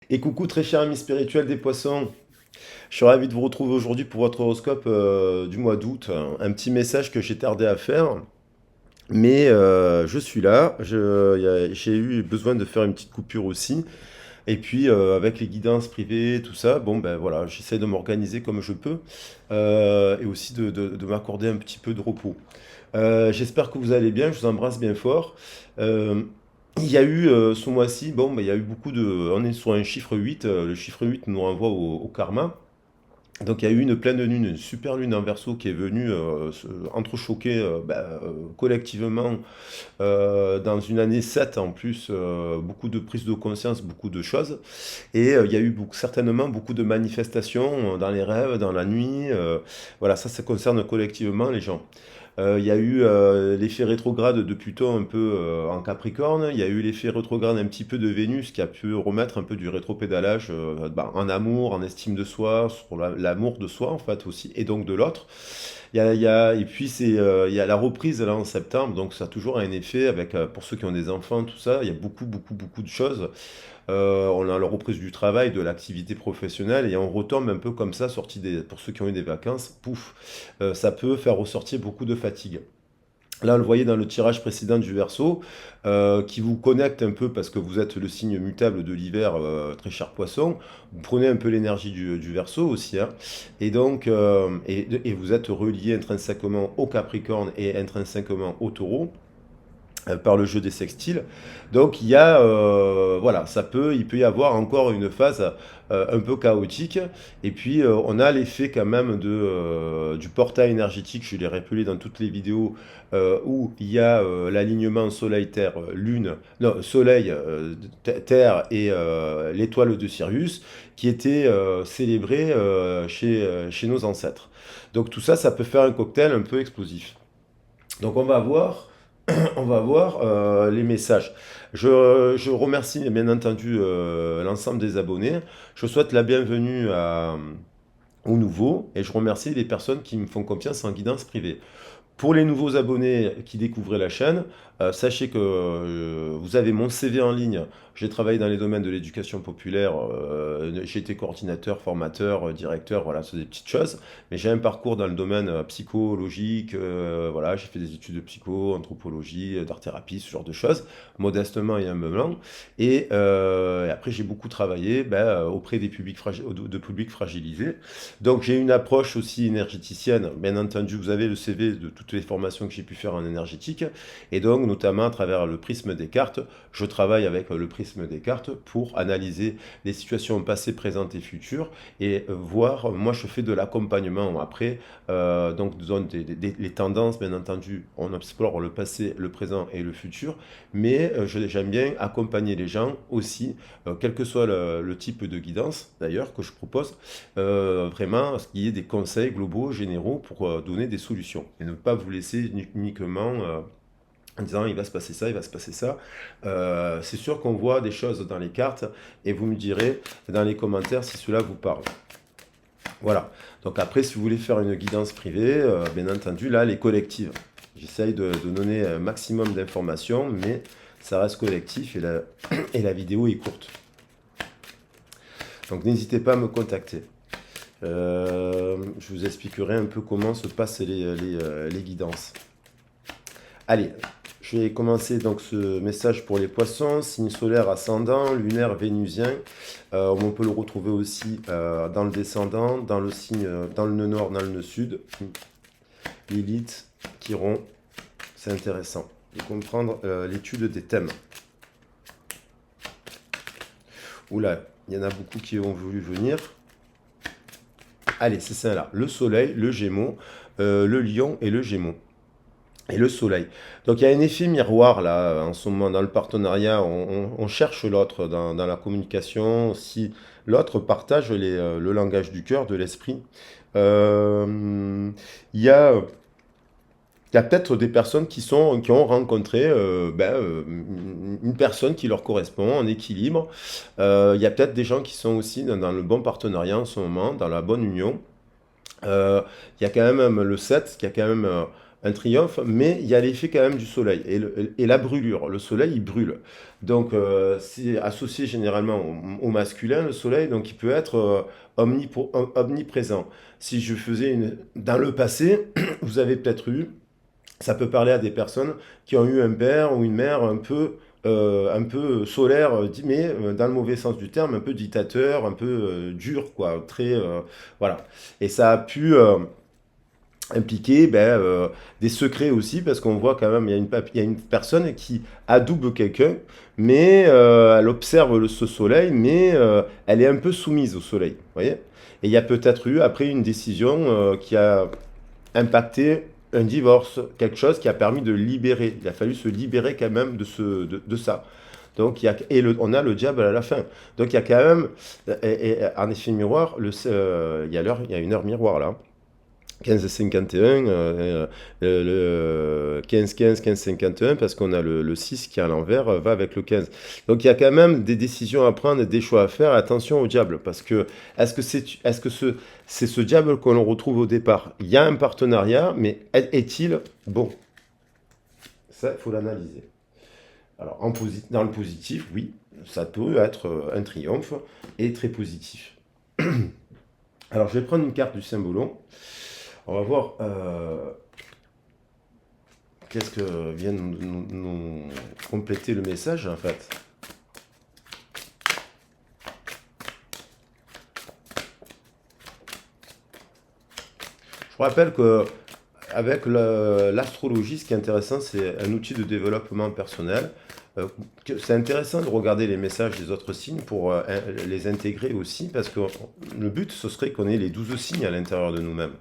Et coucou très cher ami spirituel des poissons, je suis ravi de vous retrouver aujourd'hui pour votre horoscope du mois d'août. Un petit message que j'ai tardé à faire, mais je suis là, j'ai eu besoin de faire une petite coupure aussi. Et puis avec les guidances privées, tout ça, bon ben voilà, j'essaie de m'organiser comme je peux et aussi de m'accorder un petit peu de repos. J'espère que vous allez bien, je vous embrasse bien fort. Euh, il y a eu ce mois-ci, bon, ben, il y a eu beaucoup de. On est sur un chiffre 8, le chiffre 8 nous renvoie au karma. Donc il y a eu une pleine lune, une super lune en verso qui est venue entrechoquer collectivement dans une année 7 en plus, beaucoup de prise de conscience, beaucoup de choses. Et il y a eu certainement beaucoup de manifestations dans les rêves, dans la nuit. Voilà, ça concerne collectivement les gens. Il y a eu l'effet rétrograde de Pluton un peu en Capricorne. Il y a eu l'effet rétrograde un petit peu de Vénus qui a pu remettre un peu du rétropédalage en amour, en estime de soi, sur l'amour de soi en fait aussi, et donc de l'autre. Et puis il y a la reprise là en septembre, donc ça a toujours un effet avec, pour ceux qui ont des enfants, tout ça, il y a beaucoup, beaucoup, beaucoup de choses. On a la reprise du travail, de l'activité professionnelle, et on retombe un peu comme ça, pour ceux qui ont eu des vacances, pouf, ça peut faire ressortir beaucoup de fatigue. Là, on le voyait dans le tirage précédent du Verseau, qui vous connecte un peu parce que vous êtes le signe mutable de l'hiver, très cher poisson. Vous prenez un peu l'énergie du Verseau aussi, hein. Et donc, et vous êtes relié intrinsèquement au Capricorne et intrinsèquement au Taureau par le jeu des sextiles. Donc il y a, voilà, il peut y avoir encore une phase un peu chaotique. Et puis on a l'effet quand même du portail énergétique, je l'ai rappelé dans toutes les vidéos, où il y a l'alignement Soleil-Terre, Lune, non, Soleil, Terre et l'étoile de Sirius, qui était célébré chez nos ancêtres. Donc tout ça, ça peut faire un cocktail un peu explosif. Donc on va voir les messages. Je remercie bien entendu l'ensemble des abonnés. Je souhaite la bienvenue aux nouveaux et je remercie les personnes qui me font confiance en guidance privée. Pour les nouveaux abonnés qui découvrent la chaîne, sachez que vous avez mon CV en ligne. J'ai travaillé dans les domaines de l'éducation populaire. J'ai été coordinateur, formateur, directeur. Voilà, c'est des petites choses. Mais j'ai un parcours dans le domaine psychologique. Voilà, j'ai fait des études de psycho, anthropologie, d'art-thérapie, ce genre de choses, modestement et humblement. Et après, j'ai beaucoup travaillé auprès des de publics fragilisés. Donc j'ai une approche aussi énergéticienne. Bien entendu, vous avez le CV de toutes les formations que j'ai pu faire en énergétique. Et donc, notamment à travers le prisme des cartes, je travaille avec le prisme des cartes pour analyser les situations passées, présentes et futures et voir, moi je fais de l'accompagnement après, donc donne les tendances, bien entendu, on explore le passé, le présent et le futur, mais j'aime bien accompagner les gens aussi, quel que soit le type de guidance d'ailleurs que je propose, vraiment, ce qu'il y ait des conseils globaux, généraux pour donner des solutions et ne pas vous laisser uniquement en disant il va se passer ça, il va se passer ça. C'est sûr qu'on voit des choses dans les cartes et vous me direz dans les commentaires si cela vous parle. Voilà. Donc après, si vous voulez faire une guidance privée, bien entendu, là, les collectives. J'essaye de donner un maximum d'informations, mais ça reste collectif et et la vidéo est courte. Donc n'hésitez pas à me contacter. Je vous expliquerai un peu comment se passent les guidances. Allez, je vais commencer donc ce message pour les poissons, signe solaire ascendant, lunaire vénusien. On peut le retrouver aussi dans le descendant, dans le signe, dans le nœud nord, dans le nœud sud. Lilith, Chiron, c'est intéressant de comprendre l'étude des thèmes. Oula, il y en a beaucoup qui ont voulu venir. Allez, c'est ça là, le soleil, le gémeaux, le lion et le gémeaux. Et le soleil. Donc il y a un effet miroir là, en ce moment dans le partenariat, on cherche l'autre dans la communication, si l'autre partage le langage du cœur, de l'esprit. Il y a, il y a peut-être des personnes qui ont rencontré une personne qui leur correspond, en équilibre. Il y a peut-être des gens qui sont aussi dans le bon partenariat en ce moment, dans la bonne union. Il y a quand même le 7 qui a quand même un triomphe, mais il y a l'effet quand même du soleil et la brûlure. Le soleil, il brûle. Donc, c'est associé généralement au masculin, le soleil, donc il peut être omniprésent. Si je faisais dans le passé, vous avez peut-être eu, ça peut parler à des personnes qui ont eu un père ou une mère un peu solaire, mais dans le mauvais sens du terme, un peu dictateur, un peu dur, quoi, très, voilà. Et ça a pu impliquer des secrets aussi, parce qu'on voit quand même, il y a une personne qui adoube quelqu'un, mais elle observe ce soleil, mais elle est un peu soumise au soleil, vous voyez? Et il y a peut-être eu après une décision qui a impacté un divorce, quelque chose qui a permis de libérer. Il a fallu se libérer quand même de ça. Donc, on a le diable à la fin. Donc, il y a quand même, en effet miroir, il y a l'heure, il y a une heure miroir là. 15,51, le 15,15, 15,51, parce qu'on a le 6 qui est à l'envers, va avec le 15. Donc il y a quand même des décisions à prendre et des choix à faire. Attention au diable, parce que c'est ce diable qu'on retrouve au départ? Il y a un partenariat, mais est-il bon? Ça, il faut l'analyser. Alors, dans le positif, oui, ça peut être un triomphe et très positif. Alors, je vais prendre une carte du symbolon. On va voir qu'est-ce que vient nous compléter le message en fait. Je vous rappelle que avec l'astrologie, ce qui est intéressant, c'est un outil de développement personnel. C'est intéressant de regarder les messages des autres signes pour les intégrer aussi, parce que le but, ce serait qu'on ait les 12 signes à l'intérieur de nous-mêmes.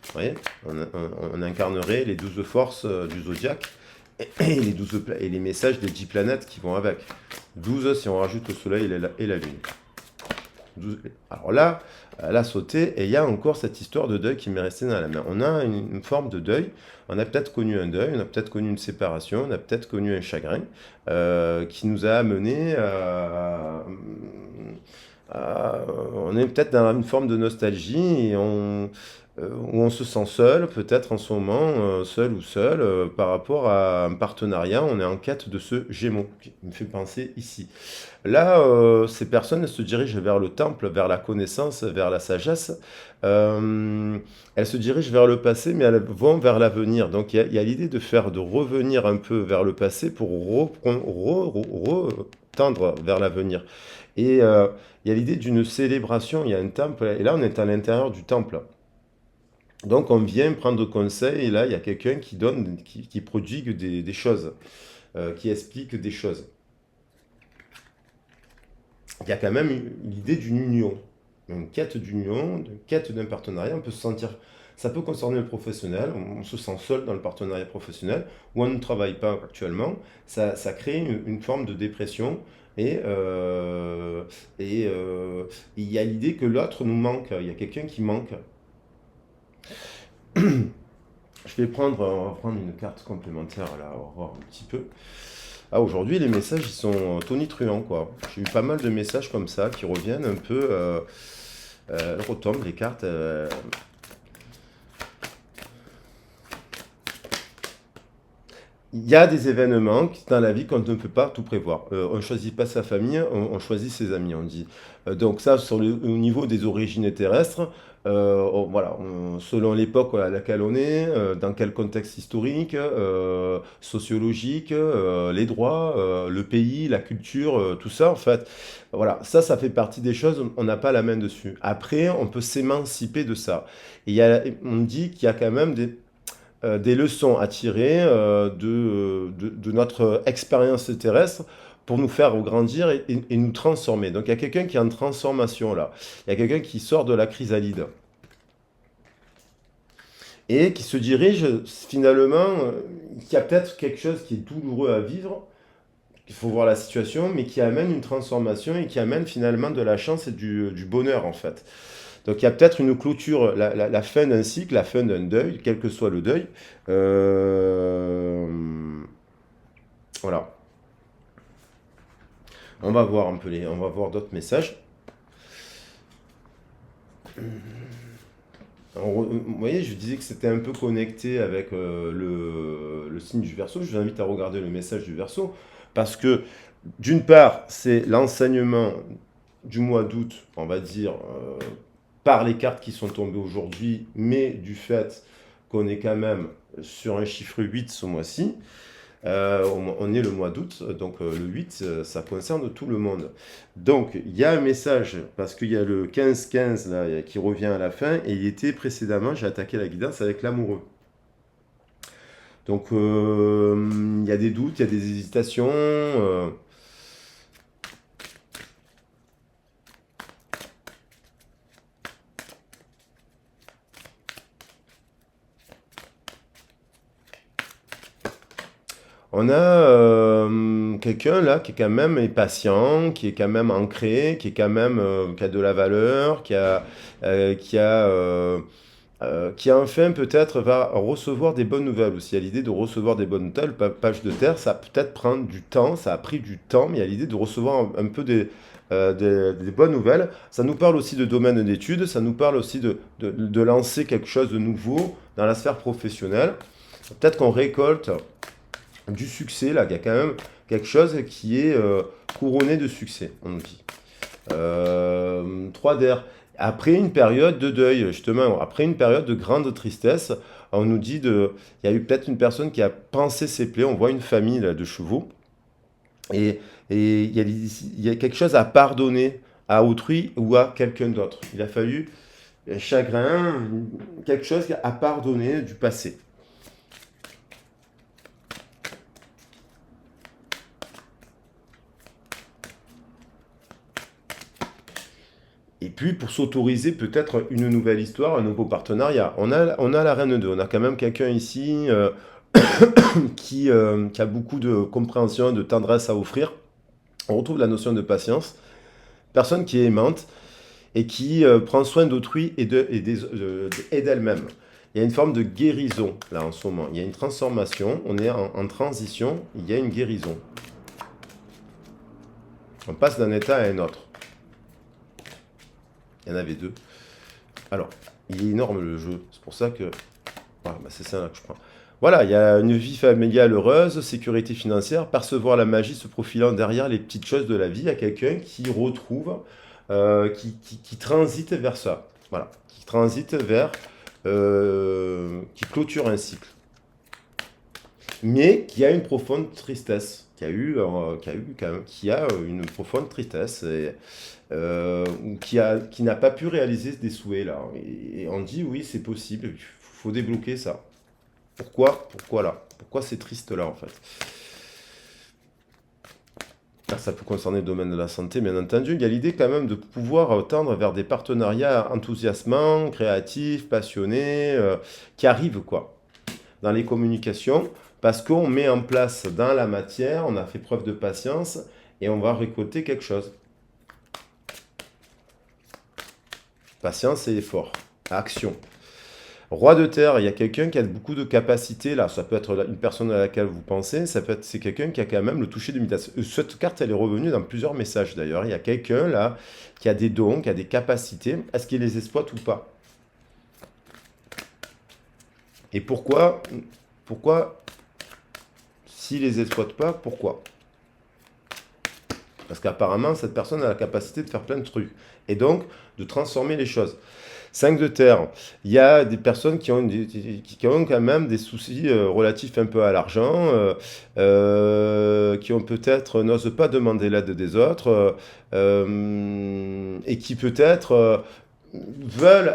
Vous voyez, on incarnerait les 12 forces du zodiaque et et les messages des 10 planètes qui vont avec. 12 si on rajoute le soleil et la lune. Alors là, elle a sauté et il y a encore cette histoire de deuil qui m'est restée dans la main. On a une forme de deuil. On a peut-être connu un deuil, on a peut-être connu une séparation, on a peut-être connu un chagrin qui nous a amené on est peut-être dans une forme de nostalgie et où on se sent seul, peut-être en ce moment, seul ou seul, par rapport à un partenariat. On est en quête de ce Gémeaux, qui me fait penser ici. Là, ces personnes elles se dirigent vers le temple, vers la connaissance, vers la sagesse. Elles se dirigent vers le passé, mais elles vont vers l'avenir. Donc il y a l'idée de revenir un peu vers le passé pour tendre vers l'avenir. Et il y a l'idée d'une célébration, il y a un temple, et là on est à l'intérieur du temple. Donc on vient prendre conseil, et là il y a quelqu'un qui donne, qui prodigue des choses, qui explique des choses. Il y a quand même l'idée d'une union, une quête d'union, une quête d'un partenariat. On peut se sentir, ça peut concerner le professionnel, on se sent seul dans le partenariat professionnel, ou on ne travaille pas actuellement. Ça crée une forme de dépression. Et il y a l'idée que l'autre nous manque, il y a quelqu'un qui manque. On va prendre une carte complémentaire là, on va voir un petit peu. Ah, aujourd'hui, les messages, ils sont tonitruants, quoi. J'ai eu pas mal de messages comme ça qui reviennent un peu. Elles retombent, les cartes. Il y a des événements dans la vie qu'on ne peut pas tout prévoir. On ne choisit pas sa famille, on choisit ses amis, on dit. Donc ça, au niveau des origines terrestres, voilà, selon l'époque à laquelle on est, dans quel contexte historique, sociologique, les droits, le pays, la culture, tout ça, en fait, voilà, ça fait partie des choses, on n'a pas la main dessus. Après, on peut s'émanciper de ça. Et on dit qu'il y a quand même des leçons à tirer de notre expérience terrestre pour nous faire grandir et nous transformer. Donc il y a quelqu'un qui est en transformation là. Il y a quelqu'un qui sort de la chrysalide et qui se dirige finalement, qui a peut-être quelque chose qui est douloureux à vivre. Il faut voir la situation, mais qui amène une transformation et qui amène finalement de la chance et du bonheur en fait. Donc il y a peut-être une clôture, la fin d'un cycle, la fin d'un deuil, quel que soit le deuil. Euh, voilà. On va voir un peu on va voir d'autres messages. Vous voyez, je disais que c'était un peu connecté avec le signe du Verseau. Je vous invite à regarder le message du Verseau parce que d'une part, c'est l'enseignement du mois d'août, on va dire, par les cartes qui sont tombées aujourd'hui, mais du fait qu'on est quand même sur un chiffre 8 ce mois-ci. On est le mois d'août, donc le 8, ça concerne tout le monde. Donc, il y a un message, parce qu'il y a le 15-15 là, qui revient à la fin, et il était précédemment, j'ai attaqué la guidance avec l'amoureux. Donc, il y a des doutes, il y a des hésitations. On a quelqu'un là qui est quand même est patient, qui est quand même ancré, qui est quand même qui a de la valeur, qui enfin peut-être va recevoir des bonnes nouvelles aussi. Il y a l'idée de recevoir des bonnes nouvelles. Page de terre, ça peut-être prendre du temps, ça a pris du temps, mais il y a l'idée de recevoir un peu des bonnes nouvelles. Ça nous parle aussi de domaine d'études, ça nous parle aussi de lancer quelque chose de nouveau dans la sphère professionnelle. Peut-être qu'on récolte du succès, là, il y a quand même quelque chose qui est couronné de succès, on nous dit. 3 d'air. Après une période de deuil, justement, après une période de grande tristesse, on nous dit il y a eu peut-être une personne qui a pansé ses plaies, on voit une famille là, de chevaux, et il y a quelque chose à pardonner à autrui ou à quelqu'un d'autre. Il a fallu un chagrin, quelque chose à pardonner du passé. Et puis pour s'autoriser peut-être une nouvelle histoire, un nouveau partenariat. On a la reine 2, on a quand même quelqu'un ici qui a beaucoup de compréhension, de tendresse à offrir. On retrouve la notion de patience. Personne qui est aimante et qui prend soin d'autrui et d'elle-même. Il y a une forme de guérison là en ce moment. Il y a une transformation, on est en transition, il y a une guérison. On passe d'un état à un autre. Il y en avait deux. Alors, il est énorme le jeu. C'est pour ça que... Voilà, bah, c'est ça là que je prends. Voilà, il y a une vie familiale heureuse, sécurité financière, percevoir la magie se profilant derrière les petites choses de la vie. Il y a quelqu'un qui retrouve, qui transite vers ça. Voilà, qui transite vers... qui clôture un cycle. Mais qui a une profonde tristesse. Qui a une profonde tristesse. Ou qui n'a pas pu réaliser des souhaits là. Et on dit oui, c'est possible, il faut débloquer ça. Pourquoi là? Pourquoi c'est triste là en fait? Ah, ça peut concerner le domaine de la santé, bien entendu. Il y a l'idée quand même de pouvoir tendre vers des partenariats enthousiasmants, créatifs, passionnés, qui arrivent quoi, dans les communications, parce qu'on met en place dans la matière, on a fait preuve de patience et on va récolter quelque chose. Patience et effort. Action. Roi de terre, il y a quelqu'un qui a beaucoup de capacités là. Ça peut être une personne à laquelle vous pensez, c'est quelqu'un qui a quand même le toucher de Midas. Cette carte, elle est revenue dans plusieurs messages d'ailleurs. Il y a quelqu'un là qui a des dons, qui a des capacités. Est-ce qu'il les exploite ou pas? Et pourquoi, s'il les exploite pas, pourquoi? Parce qu'apparemment, cette personne a la capacité de faire plein de trucs. Et donc, de transformer les choses. 5 de terre, il y a des personnes qui ont quand même des soucis relatifs un peu à l'argent, qui ont peut-être n'osent pas demander l'aide des autres, et qui peut-être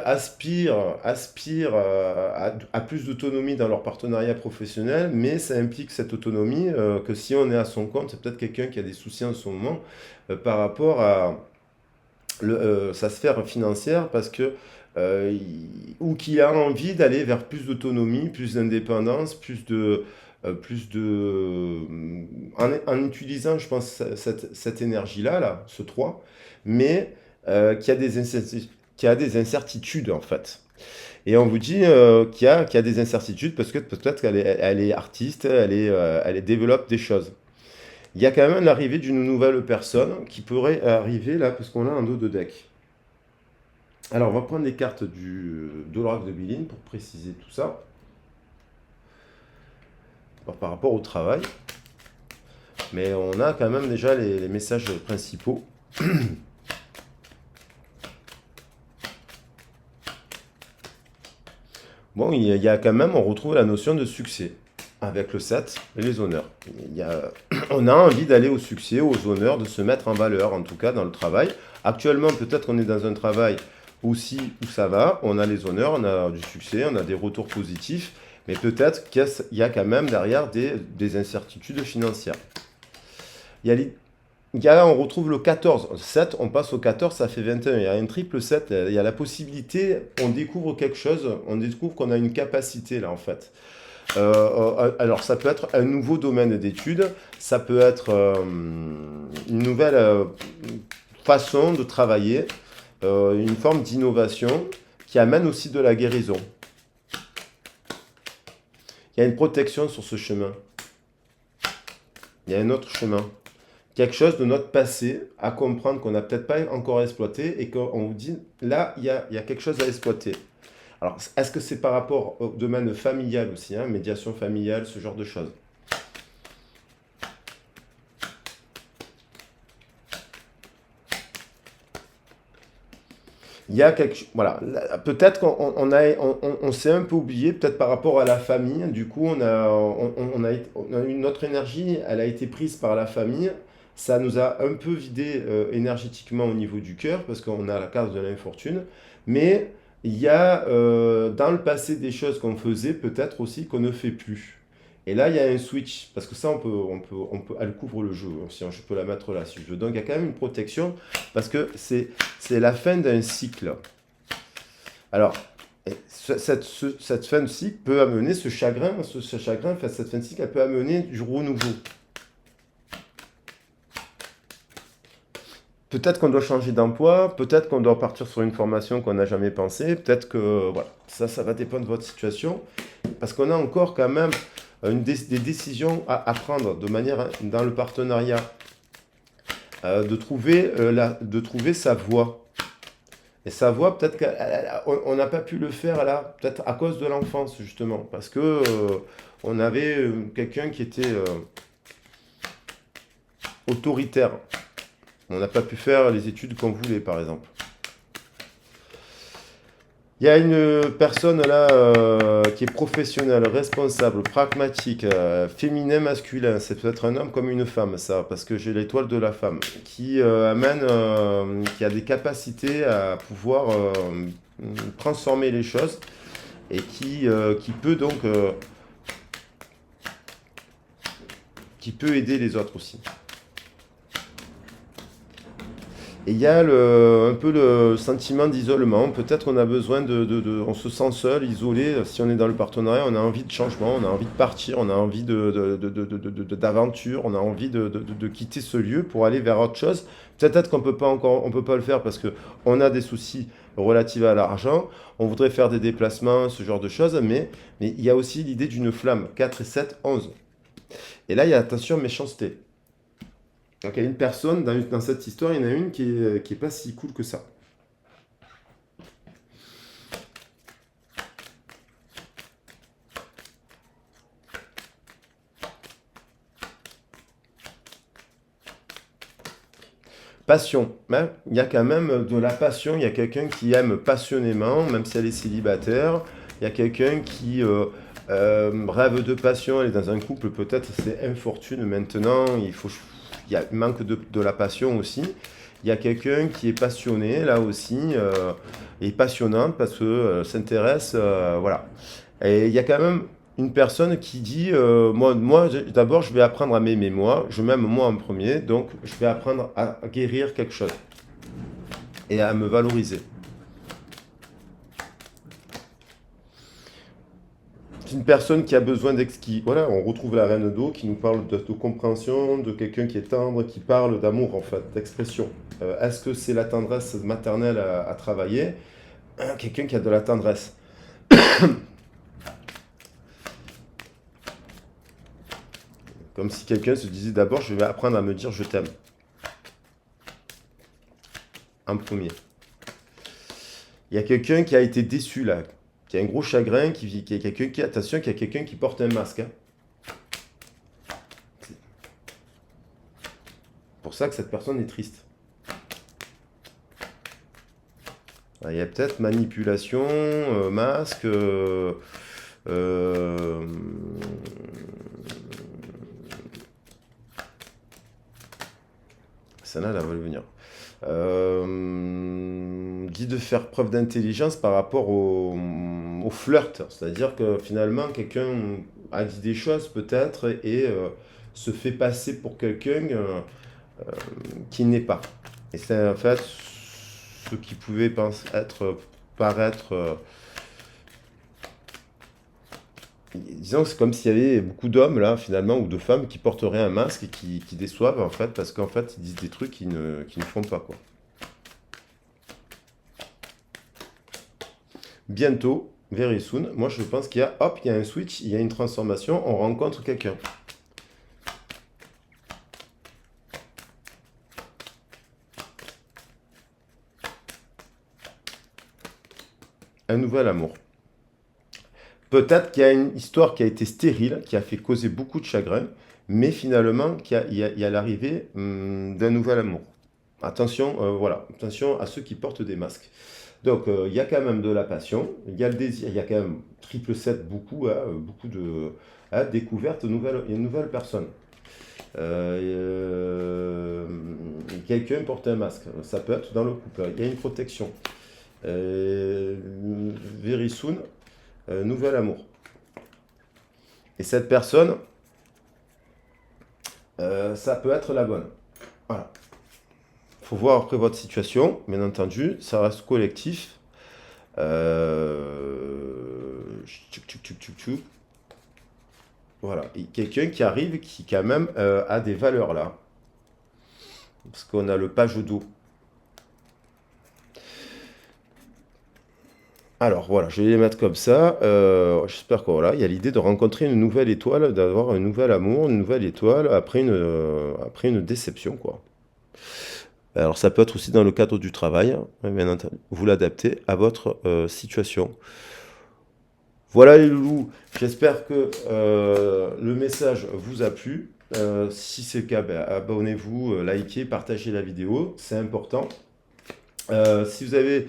aspirent à plus d'autonomie dans leur partenariat professionnel, mais ça implique cette autonomie que si on est à son compte, c'est peut-être quelqu'un qui a des soucis en ce moment par rapport à sa sphère financière, parce que ou qui a envie d'aller vers plus d'autonomie, plus d'indépendance, en utilisant, je pense, cette énergie-là, là, ce 3, mais qui a des incertitudes, en fait. Et on vous dit qu'il y a des incertitudes parce que peut-être elle est artiste, elle développe des choses. Il y a quand même l'arrivée d'une nouvelle personne qui pourrait arriver là, parce qu'on a un dos de deck. Alors, on va prendre les cartes de l'oracle de Béline pour préciser tout ça. Alors, par rapport au travail. Mais on a quand même déjà les messages principaux. Bon, il y a quand même, on retrouve la notion de succès avec le 7 et les honneurs. On a envie d'aller au succès, aux honneurs, de se mettre en valeur, en tout cas dans le travail. Actuellement, peut-être qu'on est dans un travail aussi où ça va, on a les honneurs, on a du succès, on a des retours positifs, mais peut-être qu'il y a quand même derrière des incertitudes financières. On retrouve le 14. 7, on passe au 14, ça fait 21. Il y a un triple 7. Il y a la possibilité, on découvre quelque chose, on découvre qu'on a une capacité là en fait. Alors ça peut être un nouveau domaine d'études, ça peut être une nouvelle façon de travailler, une forme d'innovation qui amène aussi de la guérison. Il y a une protection sur ce chemin. Il y a un autre chemin. Quelque chose de notre passé à comprendre qu'on n'a peut-être pas encore exploité et qu'on vous dit, là, il y a quelque chose à exploiter. Alors, est-ce que c'est par rapport au domaine familial aussi, hein, médiation familiale, ce genre de choses? Il y a voilà, peut-être qu'on s'est un peu oublié, peut-être par rapport à la famille. Du coup, on a une notre énergie, elle a été prise par la famille. Ça nous a un peu vidé énergétiquement au niveau du cœur, parce qu'on a la carte de l'infortune. Mais il y a dans le passé des choses qu'on faisait, peut-être aussi qu'on ne fait plus. Et là, il y a un switch, parce que ça, elle couvre le jeu, hein, si je peux la mettre là, si je veux. Donc, il y a quand même une protection, parce que c'est la fin d'un cycle. Alors, cette fin de cycle peut amener ce chagrin, cette fin de cycle, elle peut amener du renouveau. Peut-être qu'on doit changer d'emploi, peut-être qu'on doit partir sur une formation qu'on n'a jamais pensé, peut-être que, voilà, ça va dépendre de votre situation, parce qu'on a encore quand même des décisions à prendre de manière, dans le partenariat, de trouver sa voie. Et sa voie, peut-être qu'on n'a pas pu le faire là, peut-être à cause de l'enfance, justement, parce que on avait quelqu'un qui était autoritaire. On n'a pas pu faire les études qu'on voulait, par exemple. Il y a une personne là qui est professionnelle, responsable, pragmatique, féminin, masculin. C'est peut-être un homme comme une femme, ça, parce que j'ai l'étoile de la femme, qui qui a des capacités à pouvoir transformer les choses et qui peut donc qui peut aider les autres aussi. Et il y a un peu le sentiment d'isolement. Peut-être qu'on a besoin on se sent seul, isolé. Si on est dans le partenariat, on a envie de changement, on a envie de partir, on a envie d'aventure, on a envie de quitter ce lieu pour aller vers autre chose. Peut-être qu'on peut pas le faire parce que on a des soucis relatifs à l'argent. On voudrait faire des déplacements, ce genre de choses, mais il y a aussi l'idée d'une flamme. 4 et 7, 11. Et là, il y a attention, méchanceté. Donc il y a une personne, dans cette histoire, il y en a une qui est pas si cool que ça. Passion. Hein. Il y a quand même de la passion, il y a quelqu'un qui aime passionnément, même si elle est célibataire. Il y a quelqu'un qui rêve de passion, elle est dans un couple, peut-être c'est infortune maintenant, il manque de la passion aussi. Il y a quelqu'un qui est passionné là aussi, et passionnante parce que s'intéresse, voilà. Et il y a quand même une personne qui dit, d'abord je vais apprendre à m'aimer moi, je m'aime moi en premier, donc je vais apprendre à guérir quelque chose et à me valoriser. C'est une personne qui a besoin voilà, on retrouve la reine d'eau qui nous parle de compréhension, de quelqu'un qui est tendre, qui parle d'amour en fait, d'expression. Est-ce que c'est la tendresse maternelle à travailler? Quelqu'un qui a de la tendresse. Comme si quelqu'un se disait d'abord, je vais apprendre à me dire je t'aime. En premier. Il y a quelqu'un qui a été déçu là, qui a un gros chagrin, qui a quelqu'un qui, attention, qui a quelqu'un qui porte un masque, hein. C'est pour ça que cette personne est triste. Il y a peut-être manipulation, masque, euh, ça là, va le venir. Dit de faire preuve d'intelligence par rapport au flirt. C'est-à-dire que finalement, quelqu'un a dit des choses peut-être et se fait passer pour quelqu'un qui n'est pas. Et c'est en fait ce qui pouvait paraître. Disons que c'est comme s'il y avait beaucoup d'hommes là finalement ou de femmes qui porteraient un masque et qui déçoivent en fait parce qu'en fait ils disent des trucs qui ne font pas quoi. Bientôt, very soon, moi je pense qu'il y a, hop, il y a un switch, il y a une transformation, on rencontre quelqu'un. Un nouvel amour. Peut-être qu'il y a une histoire qui a été stérile, qui a fait causer beaucoup de chagrin, mais finalement, il y a l'arrivée d'un nouvel amour. Attention, voilà, attention à ceux qui portent des masques. Donc, il y a quand même de la passion, il y a le désir, il y a quand même triple 7, beaucoup, hein, beaucoup de découvertes, une nouvelle personne. Euh, Quelqu'un porte un masque, ça peut être dans le couple, il y a une protection. Euh, Very soon, nouvel amour. Et cette personne, ça peut être la bonne. Voilà. Faut voir après votre situation, bien entendu, ça reste collectif. Tchouk, tchouk, tchouk, tchouk, tchouk. Voilà. Et quelqu'un qui arrive qui quand même a des valeurs là. Parce qu'on a le page d'eau. Alors voilà, je vais les mettre comme ça. J'espère que voilà, il y a l'idée de rencontrer une nouvelle étoile, d'avoir un nouvel amour, une nouvelle étoile après une déception, quoi. Alors ça peut être aussi dans le cadre du travail, hein, bien entendu. Vous l'adaptez à votre situation. Voilà les loulous, j'espère que le message vous a plu. Si c'est le cas, ben, abonnez-vous, likez, partagez la vidéo, c'est important. Si vous avez,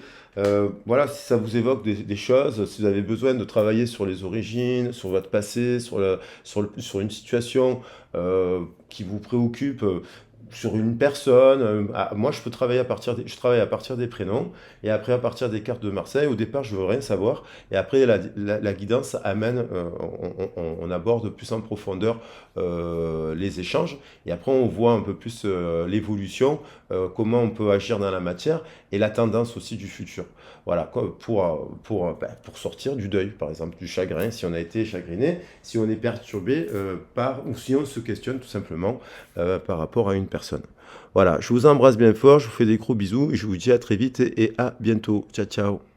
voilà, si ça vous évoque des choses, si vous avez besoin de travailler sur les origines, sur votre passé, sur une situation qui vous préoccupe, sur une personne, moi je peux travailler je travaille à partir des prénoms et après à partir des cartes de Marseille. Au départ, je veux rien savoir et après la guidance amène, on aborde plus en profondeur les échanges et après on voit un peu plus l'évolution, comment on peut agir dans la matière et la tendance aussi du futur. Voilà, pour sortir du deuil, par exemple, du chagrin, si on a été chagriné, si on est perturbé ou si on se questionne tout simplement par rapport à une personne. Voilà, je vous embrasse bien fort, je vous fais des gros bisous et je vous dis à très vite et à bientôt. Ciao, ciao.